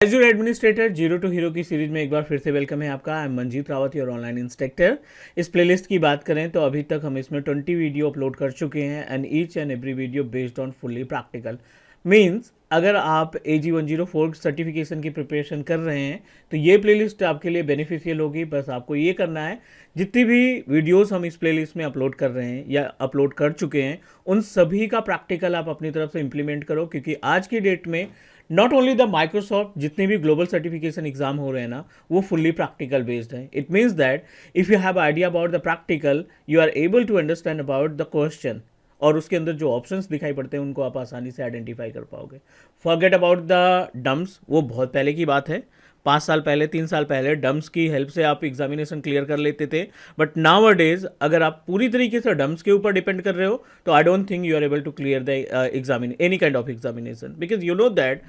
Azure administrator zero to hero की series में एक बार फिर से वेलकम है आपका। I am Manjeet Rawat, your online instructor. इस प्लेलिस्ट की बात करें तो अभी तक हम इसमें 20 वीडियो अपलोड कर चुके हैं and each and every video based on fully practical. Means अगर आप AG104 सर्टिफिकेशन की प्रिपरेशन कर रहे हैं तो ये प्लेलिस्ट आपके लिए बेनिफिशियल होगी। बस आपको ये करना है, जितनी भी वीडियोस हम इस प्लेलिस्ट में अपलोड कर रहे हैं या अपलोड कर चुके हैं उन सभी का प्रैक्टिकल आप अपनी तरफ से इंप्लीमेंट करो, क्योंकि आज की डेट में नॉट ओनली द माइक्रोसॉफ्ट, जितने भी ग्लोबल सर्टिफिकेशन एग्जाम हो रहे हैं ना, वो फुल्ली प्रैक्टिकल बेस्ड है। It means that if you have idea about the practical, you are able to understand about the question, और उसके अंदर जो ऑप्शंस दिखाई पड़ते हैं उनको आप आसानी से आइडेंटिफाई कर पाओगे। फॉरगेट अबाउट द डम्स, वो बहुत पहले की बात है। 5 साल पहले, 3 साल पहले डम्स की हेल्प से आप एग्जामिनेशन क्लियर कर लेते थे, बट नाउ डेज अगर आप पूरी तरीके से डम्स के ऊपर डिपेंड कर रहे हो तो I don't think you are able to clear the any kind of examination, because you know that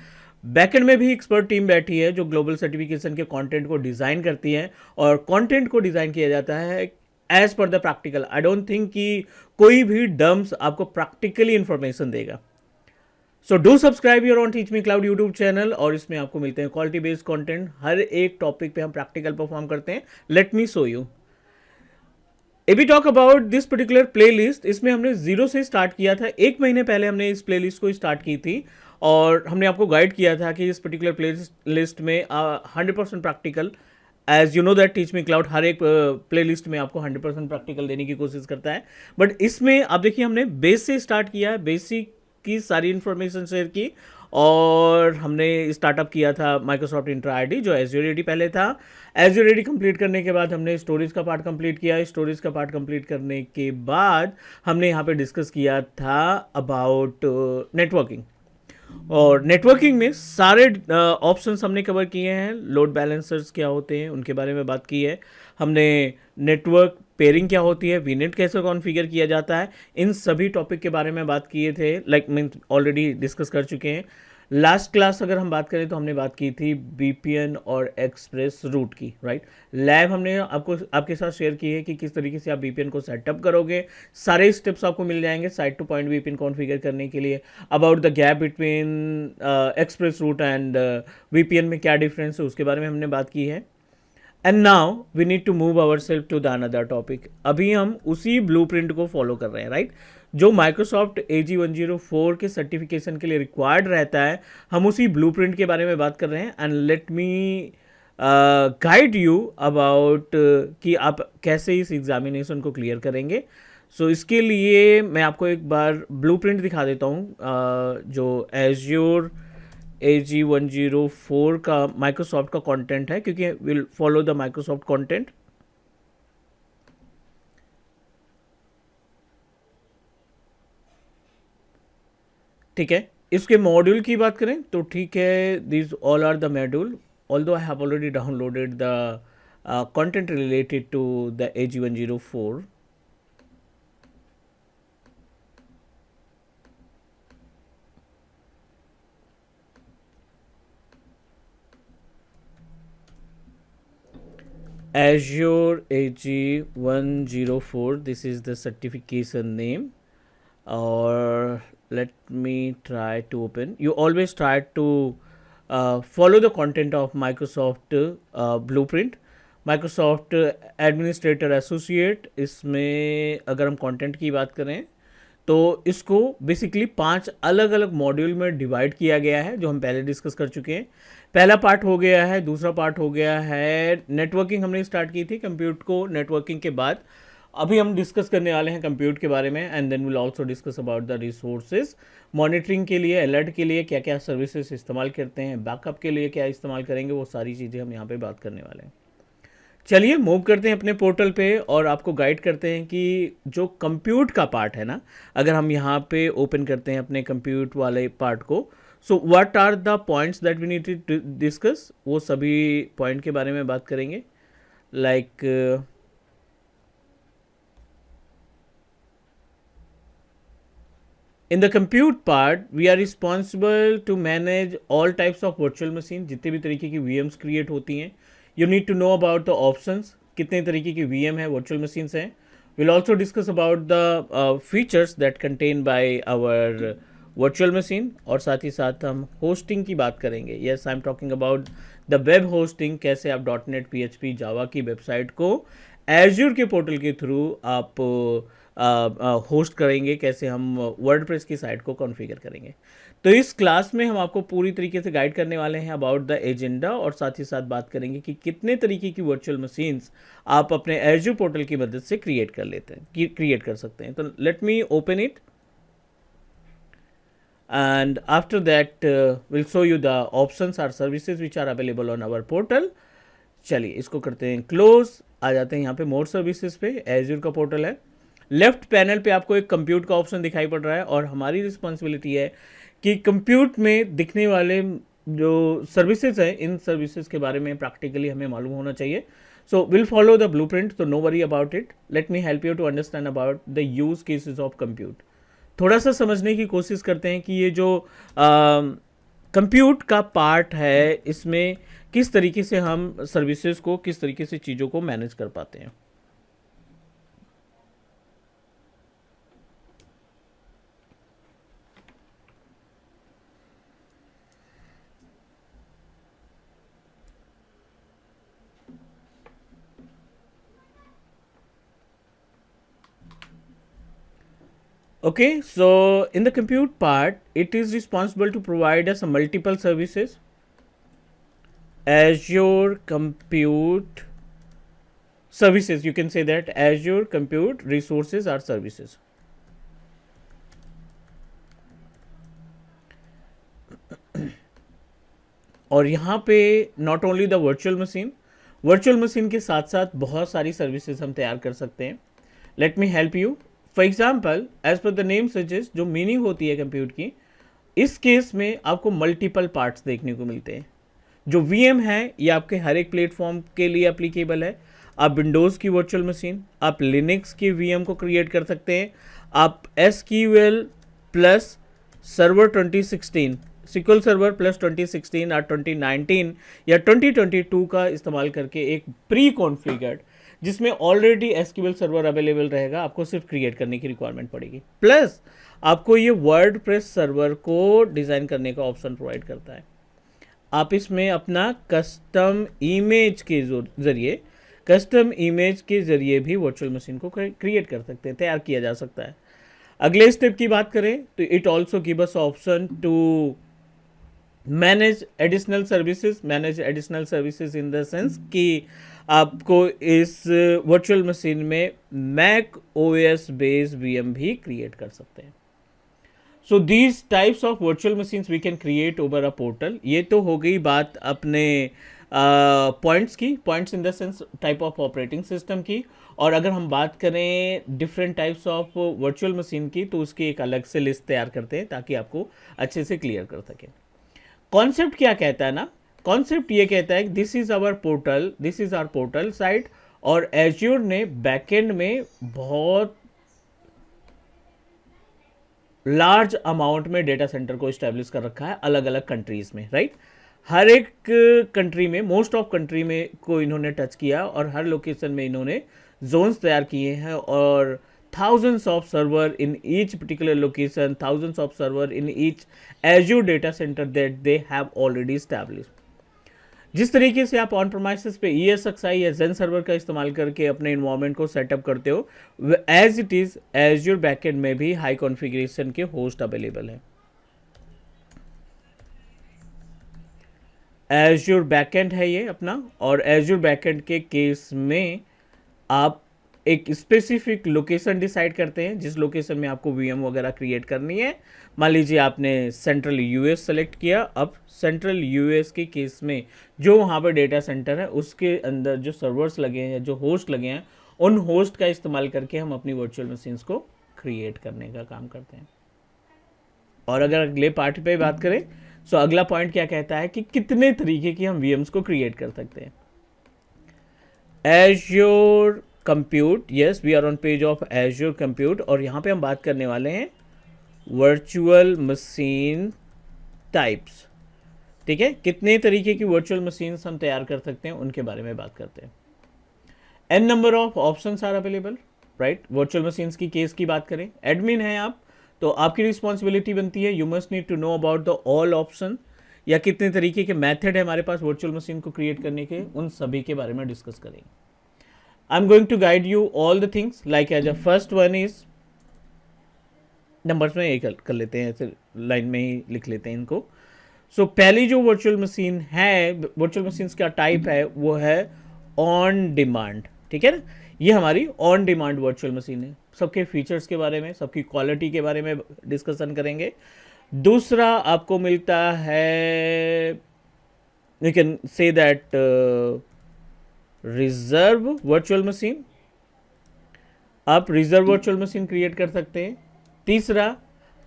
backend में भी एक्सपर्ट टीम बैठी है जो ग्लोबल सर्टिफिकेशन के कंटेंट को डिज़ाइन करती है, और कंटेंट को डिज़ाइन किया जाता है as per the practical. I don't think कि कोई भी डम्स आपको प्रैक्टिकली इंफॉर्मेशन देगा। So do subscribe your own Teach me cloud YouTube channel, और इसमें आपको मिलते हैं क्वालिटी बेस्ड कंटेंट। हर एक टॉपिक पे हम प्रैक्टिकल परफॉर्म करते हैं। Let me show you. If we talk about this particular playlist, इसमें हमने जीरो से स्टार्ट किया था। 1 महीने पहले हमने इस प्लेलिस्ट को स्टार्ट की थी और हमने आपको गाइड किया था कि इस पर्टिकुलर प्लेलिस्ट में 100% practical, as you know that teach me cloud हर एक प्लेलिस्ट में आपको 100% प्रैक्टिकल देने की कोशिश करता है। बट इसमें आप देखिए हमने बेस से स्टार्ट किया है, बेसिक की सारी इंफॉर्मेशन शेयर की, और हमने स्टार्टअप किया था माइक्रोसॉफ्ट इंट्रा आईडी जो एज्योर एडी पहले था। एज्योर एडी कंप्लीट करने के बाद हमने स्टोरेज का पार्ट कंप्लीट किया। स्टोरेज का पार्ट कंप्लीट करने के बाद हमने यहाँ पे डिस्कस किया था अबाउट नेटवर्किंग, और नेटवर्किंग में सारे ऑप्शंस हमने कवर किए हैं। लोड बैलेंसर्स क्या होते हैं उनके बारे में बात की है हमने, नेटवर्क पेयरिंग क्या होती है, वीनेट कैसे कॉन्फ़िगर किया जाता है, इन सभी टॉपिक के बारे में बात किए थे। लाइक मैं ऑलरेडी डिस्कस कर चुके हैं। लास्ट क्लास अगर हम बात करें तो हमने बात की थी VPN और एक्सप्रेस रूट की, राइट। लैब हमने आपके साथ शेयर की है कि किस तरीके से आप VPN को सेटअप करोगे। सारे स्टेप्स आपको मिल जाएंगे site to point VPN configure करने के लिए। About the gap between ExpressRoute and VPN में क्या डिफरेंस है उसके बारे में हमने बात की है। And now we need to move our self to the another topic. अभी हम उसी ब्लूप्रिंट को फॉलो कर रहे हैं, राइट। जो माइक्रोसॉफ्ट AG104 के सर्टिफिकेशन के लिए रिक्वायर्ड रहता है, हम उसी ब्लूप्रिंट के बारे में बात कर रहे हैं। And let me guide you about कि आप कैसे इस एग्जामिनेशन को क्लियर करेंगे। सो इसके लिए मैं आपको एक बार ब्लूप्रिंट दिखा देता हूँ, जो एज्योर AG104 का माइक्रोसॉफ्ट का कंटेंट है, क्योंकि will follow the Microsoft content. ठीक है, इसके मॉड्यूल की बात करें तो ठीक है, this all are the module, although I have already downloaded the content related to the AG104। Azure AG104, this is the certification name, or let me try to open. You always try to follow the content of Microsoft Blueprint, Microsoft Administrator Associate। इसमें अगर हम content की बात करें तो इसको basically 5 अलग अलग मॉड्यूल में डिवाइड किया गया है, जो हम पहले डिस्कस कर चुके हैं। पहला पार्ट हो गया है, दूसरा पार्ट हो गया है नेटवर्किंग, हमने स्टार्ट की थी कंप्यूट को नेटवर्किंग के बाद। अभी हम डिस्कस करने वाले हैं कंप्यूट के बारे में, and then will also discuss about the resources. Monitoring के लिए, अलर्ट के लिए क्या क्या सर्विसेज इस्तेमाल करते हैं, बैकअप के लिए क्या इस्तेमाल करेंगे, वो सारी चीज़ें हम यहाँ पर बात करने वाले हैं। चलिए मूव करते हैं अपने पोर्टल पे और आपको गाइड करते हैं कि जो कंप्यूट का पार्ट है ना, अगर हम यहाँ पे ओपन करते हैं अपने कंप्यूट वाले पार्ट को, so what are the points that we need to discuss, वो सभी पॉइंट के बारे में बात करेंगे। Like in the compute part we are responsible to manage all types of virtual machine, जितने भी तरीके की VMs क्रिएट होती हैं। You need to know about the options, कितने तरीके की VM है, virtual machines हैं। We'll also discuss about the features that contained by our virtual machine, और साथ ही साथ हम होस्टिंग की बात करेंगे। Yes, I am talking about the web hosting, कैसे आप .NET PHP जावा की वेबसाइट को एज्योर के पोर्टल के थ्रू आप होस्ट करेंगे, कैसे हम वर्डप्रेस की साइट को कॉन्फ़िगर करेंगे। तो इस क्लास में हम आपको पूरी तरीके से गाइड करने वाले हैं अबाउट द एजेंडा, और साथ ही साथ बात करेंगे कि कितने तरीके की वर्चुअल मशीन्स आप अपने एज्योर पोर्टल की मदद से क्रिएट कर सकते हैं। तो let me open it, and after that we'll show you the options or services which are available on our portal। चलिए इसको करते हैं क्लोज, आ जाते हैं यहाँ पे मोर सर्विसेज पे। एज्योर का पोर्टल है, लेफ्ट पैनल पे आपको एक कंप्यूट का ऑप्शन दिखाई पड़ रहा है, और हमारी रिस्पॉन्सिबिलिटी है कि कंप्यूट में दिखने वाले जो सर्विसेज हैं, इन सर्विसेज के बारे में प्रैक्टिकली हमें मालूम होना चाहिए। So will follow the blueprint, तो no worry about it. Let me help you to understand about the use cases of compute. थोड़ा सा समझने की कोशिश करते हैं कि ये जो कंप्यूट का पार्ट है, इसमें किस तरीके से हम सर्विसेज को, किस तरीके से चीज़ों को मैनेज कर पाते हैं। Okay, so in the compute part, it is responsible to provide us multiple services. Azure Compute Services, you can say that Azure Compute Resources are services. और यहाँ पे not only the virtual machine के साथ साथ बहुत सारी services हम तैयार कर सकते हैं। Let me help you. For example, as per the name suggest, जो मीनिंग होती है कंप्यूट की, इस केस में आपको मल्टीपल पार्ट्स देखने को मिलते हैं। जो VM है ये आपके हर एक प्लेटफॉर्म के लिए एप्लीकेबल है। आप विंडोज़ की वर्चुअल मशीन, आप लिनक्स की VM को क्रिएट कर सकते हैं, आप SQL plus server 2016, SQL server plus 2016 और 2019 या 2022 का इस्तेमाल करके एक प्री कॉन्फ़िगर्ड, जिसमें ऑलरेडी SQL सर्वर अवेलेबल रहेगा, आपको सिर्फ क्रिएट करने की रिक्वायरमेंट पड़ेगी। प्लस आपको ये वर्डप्रेस सर्वर को डिज़ाइन करने का ऑप्शन प्रोवाइड करता है। आप इसमें अपना कस्टम इमेज के ज़रिए भी वर्चुअल मशीन को क्रिएट कर सकते हैं, तैयार किया जा सकता है। अगले स्टेप की बात करें तो it also give us option to manage additional services in the sense कि आपको इस वर्चुअल मशीन में मैक OS बेस्ड VM भी क्रिएट कर सकते हैं। So these types of virtual machines we can create over a portal. ये तो हो गई बात अपने पॉइंट्स की, points in the sense type of operating system की। और अगर हम बात करें different types of virtual machine की, तो उसकी एक अलग से लिस्ट तैयार करते हैं ताकि आपको अच्छे से क्लियर कर सकें। कॉन्सेप्ट क्या कहता है ना, कॉन्सेप्ट ये कहता है कि this is our portal site, और एज्योर ने बैकएंड में बहुत लार्ज अमाउंट में डेटा सेंटर को इस्टेब्लिश कर रखा है अलग अलग कंट्रीज में, राइट। हर एक कंट्री में, मोस्ट ऑफ कंट्री में को इन्होंने टच किया, और हर लोकेशन में इन्होंने जोन्स तैयार किए हैं, और thousands of server in each particular location, thousands of server in each Azure data center that they have already established। जिस तरीके से आप ऑन प्रोमाइसेस पे ESXi या Zen सर्वर का इस्तेमाल करके अपने इन्वायरमेंट को सेटअप करते हो, as it is Azure backend में भी हाई कॉन्फ़िगरेशन के होस्ट अवेलेबल हैं। Azure बैकएंड है ये अपना, और Azure बैकएंड के केस में आप एक स्पेसिफिक लोकेशन डिसाइड करते हैं, जिस लोकेशन में आपको VM वगैरह क्रिएट करनी है। मान लीजिए आपने सेंट्रल US सेलेक्ट किया। अब सेंट्रल US के केस में जो वहाँ पर डेटा सेंटर है, उसके अंदर जो सर्वर्स लगे हैं, जो होस्ट लगे हैं, उन होस्ट का इस्तेमाल करके हम अपनी वर्चुअल मशीन्स को क्रिएट करने का काम करते हैं। और अगर अगले पार्ट पे बात करें, तो अगला पॉइंट क्या कहता है कि कितने तरीके की हम VMs को क्रिएट कर सकते हैं। Azure compute, yes, we are on page of Azure compute, और यहाँ पे हम बात करने वाले हैं वर्चुअल मशीन टाइप्स। ठीक है, कितने तरीके की वर्चुअल मशीन्स हम तैयार कर सकते हैं उनके बारे में बात करते हैं। n number of options are available, right. Virtual machines की केस की बात करें, एडमिन है आप, तो तो आपकी रिस्पॉन्सिबिलिटी बनती है, you must need to know about the all option, या कितने तरीके के मेथड है हमारे पास वर्चुअल मशीन को क्रिएट करने के, उन सभी के बारे में डिस्कस करेंगे. I am going to guide you all the things like as a first one is, numbers में एक कर लेते हैं, ऐसे लाइन में ही लिख लेते हैं इनको. सो पहली जो वर्चुअल मशीन है, वर्चुअल मशीन का टाइप है वो है ऑन डिमांड. ठीक है ना, ये हमारी ऑन डिमांड वर्चुअल मशीन है. सबके फीचर्स के बारे में, सबकी क्वालिटी के बारे में डिस्कशन करेंगे. दूसरा आपको मिलता है, you can say that reserve virtual machine. आप रिजर्व वर्चुअल मशीन क्रिएट कर सकते हैं. तीसरा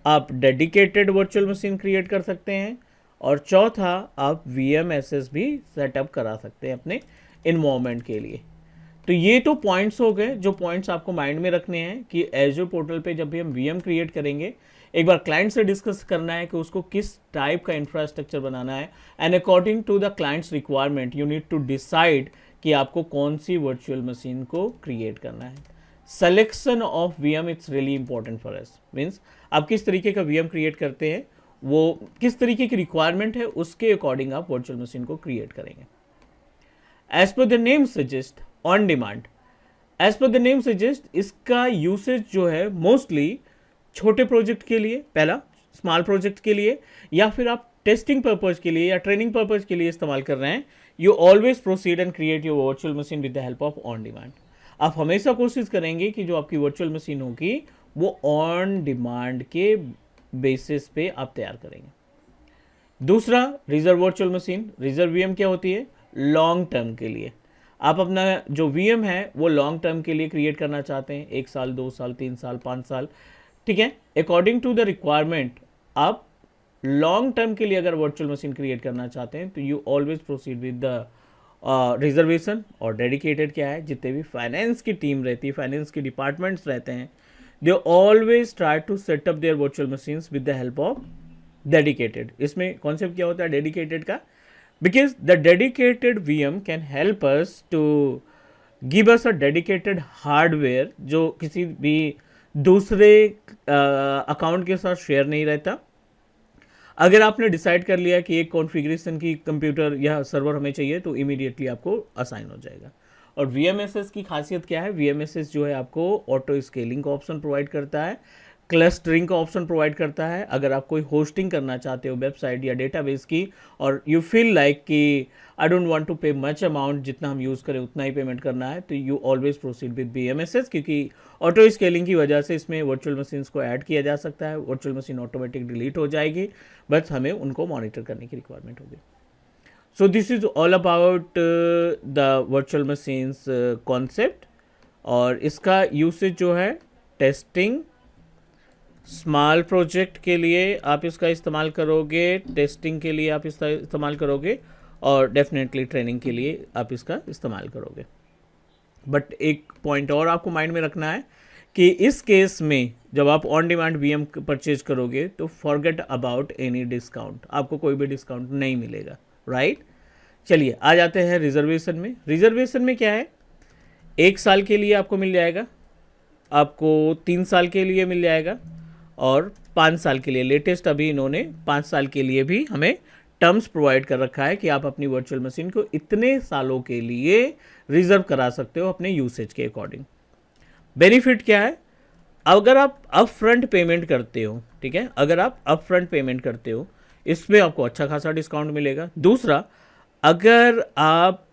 आप डेडिकेटेड वर्चुअल मशीन क्रिएट कर सकते हैं. और चौथा आप VMSS भी सेटअप करा सकते हैं अपने इन्वायरमेंट के लिए. तो ये तो पॉइंट्स हो गए जो पॉइंट्स आपको माइंड में रखने हैं कि एजूर पोर्टल पे जब भी हम VM क्रिएट करेंगे, एक बार क्लाइंट से डिस्कस करना है कि उसको किस टाइप का इंफ्रास्ट्रक्चर बनाना है, and according to the clients requirement you need to decide कि आपको कौन सी वर्चुअल मशीन को क्रिएट करना है. Selection of VM it's really important for us. Means आप किस तरीके का VM क्रिएट करते हैं, वो किस तरीके की रिक्वायरमेंट है, उसके अकॉर्डिंग आप वर्चुअल मशीन को क्रिएट करेंगे. As per the name suggest on demand, as per the name suggest इसका यूसेज जो है मोस्टली छोटे प्रोजेक्ट के लिए, पहला स्मॉल प्रोजेक्ट के लिए, या फिर आप टेस्टिंग पर्पज के लिए या ट्रेनिंग पर्पज के लिए इस्तेमाल कर रहे हैं. You always proceed and create your virtual machine with the help of on demand. आप हमेशा कोशिश करेंगे कि जो आपकी वर्चुअल मशीन होगी वो ऑन डिमांड के बेसिस पे आप तैयार करेंगे. दूसरा reserve virtual machine. Reserve VM क्या होती है? लॉन्ग टर्म के लिए. आप अपना जो VM है वो लॉन्ग टर्म के लिए क्रिएट करना चाहते हैं, 1 साल 2 साल 3 साल 5 साल. ठीक है, अकॉर्डिंग टू द रिक्वायरमेंट आप लॉन्ग टर्म के लिए अगर वर्चुअल मशीन क्रिएट करना चाहते हैं तो you always proceed with the reservation. और डेडिकेटेड क्या है, जितने भी फाइनेंस की टीम रहती है, फाइनेंस के डिपार्टमेंट्स रहते हैं, they always try to set up their virtual machines with the help of dedicated. इसमें कॉन्सेप्ट क्या होता है डेडिकेटेड का? Because the dedicated VM can help us to give us a dedicated hardware जो किसी भी दूसरे अकाउंट के साथ शेयर नहीं रहता. अगर आपने डिसाइड कर लिया कि एक कॉन्फ़िगरेशन की कंप्यूटर या सर्वर हमें चाहिए तो इमीडिएटली आपको असाइन हो जाएगा. और VMSS की खासियत क्या है? VMSS जो है आपको ऑटो स्केलिंग का ऑप्शन प्रोवाइड करता है, क्लस्टरिंग का ऑप्शन प्रोवाइड करता है. अगर आप कोई होस्टिंग करना चाहते हो वेबसाइट या डेटाबेस की, और यू फील लाइक कि I don't want to pay much amount, जितना हम यूज़ करें उतना ही पेमेंट करना है, तो you always proceed with VMSS, क्योंकि ऑटो स्केलिंग की वजह से इसमें वर्चुअल मशीन्स को ऐड किया जा सकता है. वर्चुअल मशीन ऑटोमेटिक डिलीट हो जाएगी, बट हमें उनको मॉनिटर करने की रिक्वायरमेंट होगी. So this is all about the virtual machines concept. और इसका यूसेज जो है टेस्टिंग, स्मॉल प्रोजेक्ट के लिए आप इसका इस्तेमाल करोगे, टेस्टिंग के लिए आप इसका इस्तेमाल करोगे, और डेफिनेटली ट्रेनिंग के लिए आप इसका इस्तेमाल करोगे. बट एक पॉइंट और आपको माइंड में रखना है कि इस केस में जब आप ऑन डिमांड VM परचेज करोगे तो फॉरगेट अबाउट एनी डिस्काउंट. आपको कोई भी डिस्काउंट नहीं मिलेगा, राइट? चलिए आ जाते हैं रिजर्वेशन में. रिजर्वेशन में क्या है? 1 साल के लिए आपको मिल जाएगा, आपको 3 साल के लिए मिल जाएगा, और 5 साल के लिए. लेटेस्ट अभी इन्होंने 5 साल के लिए भी हमें टर्म्स प्रोवाइड कर रखा है कि आप अपनी वर्चुअल मशीन को इतने सालों के लिए रिजर्व करा सकते हो अपने यूसेज के अकॉर्डिंग. बेनिफिट क्या है? अगर आप अप फ्रंट पेमेंट करते हो, ठीक है, अगर आप अप फ्रंट पेमेंट करते हो इसमें आपको अच्छा खासा डिस्काउंट मिलेगा. दूसरा, अगर आप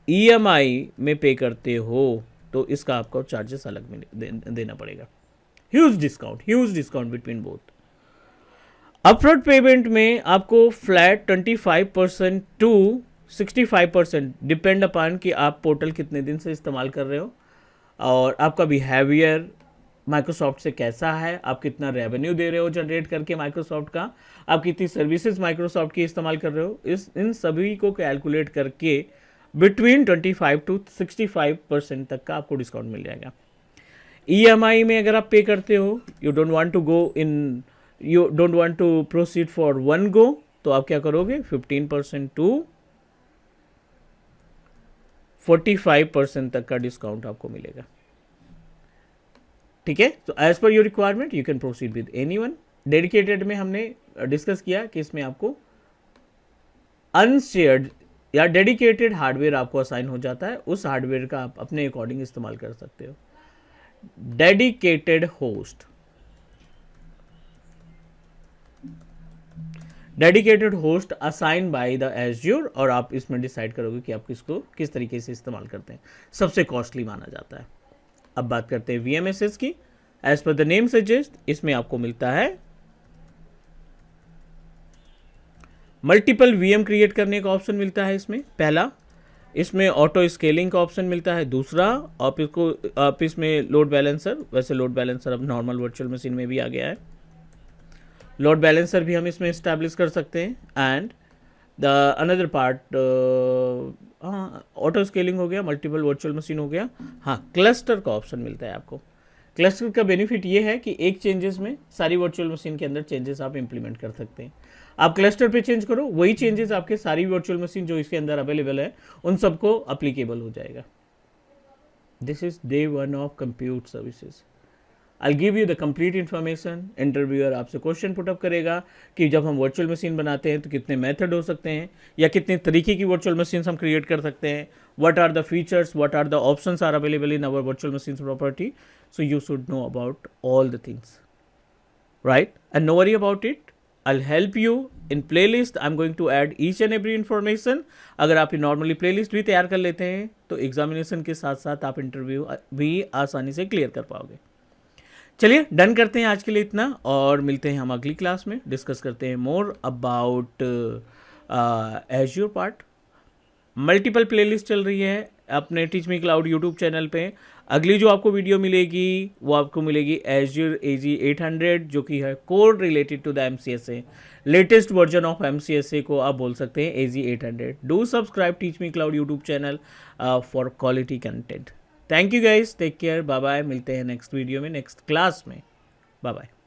EMI में पे करते हो तो इसका आपको चार्जेस अलग देना पड़ेगा. Huge discount between both. Upfront payment में आपको फ्लैट 25% टू 65% डिपेंड अपॉन कि आप पोर्टल कितने दिन से इस्तेमाल कर रहे हो और आपका बिहेवियर माइक्रोसॉफ्ट से कैसा है, आप कितना रेवेन्यू दे रहे हो जनरेट करके माइक्रोसॉफ्ट का, आप कितनी सर्विसेज माइक्रोसॉफ्ट की इस्तेमाल कर रहे हो, इन सभी को कैलकुलेट करके बिटवीन 25 to 65% तक का आपको डिस्काउंट मिल जाएगा. EMI में अगर आप पे करते हो, you don't want to proceed for one go, तो आप क्या करोगे? 15% टू 45% तक का डिस्काउंट आपको मिलेगा. ठीक है, तो as per your requirement you can proceed with anyone. Dedicated में हमने डिस्कस किया कि इसमें आपको अनशेयर्ड या डेडिकेटेड हार्डवेयर आपको असाइन हो जाता है, उस हार्डवेयर का आप अपने अकॉर्डिंग इस्तेमाल कर सकते हो। Dedicated host, dedicated host assign by the azure, और आप इसमें डिसाइड करोगे कि आप किसको किस तरीके से इस्तेमाल करते हैं। सबसे कॉस्टली माना जाता है। अब बात करते हैं VMSS की। As per the name suggest, इसमें आपको मिलता है मल्टीपल VM क्रिएट करने का ऑप्शन मिलता है इसमें, पहला। इसमें ऑटो स्केलिंग का ऑप्शन मिलता है, दूसरा। आप इसमें लोड बैलेंसर, वैसे लोड बैलेंसर अब नॉर्मल वर्चुअल मशीन में भी आ गया है, लोड बैलेंसर भी हम इसमें इस्टेब्लिश कर सकते हैं। एंड द अनदर पार्ट, हाँ ऑटो स्केलिंग हो गया, मल्टीपल वर्चुअल मशीन हो गया। हाँ, क्लस्टर का ऑप्शन मिलता है आपको। क्लस्टर का बेनिफिट ये है कि एक चेंजेस में सारी वर्चुअल मशीन के अंदर चेंजेस आप इंप्लीमेंट कर सकते हैं। आप क्लस्टर पे चेंज करो, वही चेंजेस आपके सारी वर्चुअल मशीन जो इसके अंदर अवेलेबल है उन सबको अप्लीकेबल हो जाएगा। This is day 1 of compute services. I give you the complete information. Interviewer आपसे क्वेश्चन पुटअप करेगा कि जब हम वर्चुअल मशीन बनाते हैं तो कितने मेथड हो सकते हैं या कितने तरीके की वर्चुअल मशीन हम क्रिएट कर सकते हैं, what are the features, what are the options are available in our virtual machine property. So you should know about all the things, right? And no worry about it. I'll help you in playlist. I'm going to add each and every information. अगर आप normally playlist भी तैयार कर लेते हैं तो examination के साथ साथ आप इंटरव्यू भी आसानी से क्लियर कर पाओगे। चलिए डन करते हैं आज के लिए इतना, और मिलते हैं हम अगली क्लास में। डिस्कस करते हैं more about azure part. Multiple playlist चल रही है अपने teach me cloud YouTube channel पे। अगली जो आपको वीडियो मिलेगी वो आपको मिलेगी एज्योर AG 800, जो कि है core related to the MCSA, latest version of MCSA को आप बोल सकते हैं AG 800। Do subscribe teach me cloud YouTube channel for quality content. Thank you guys, take care, bye bye. मिलते हैं नेक्स्ट वीडियो में, नेक्स्ट क्लास में। Bye bye.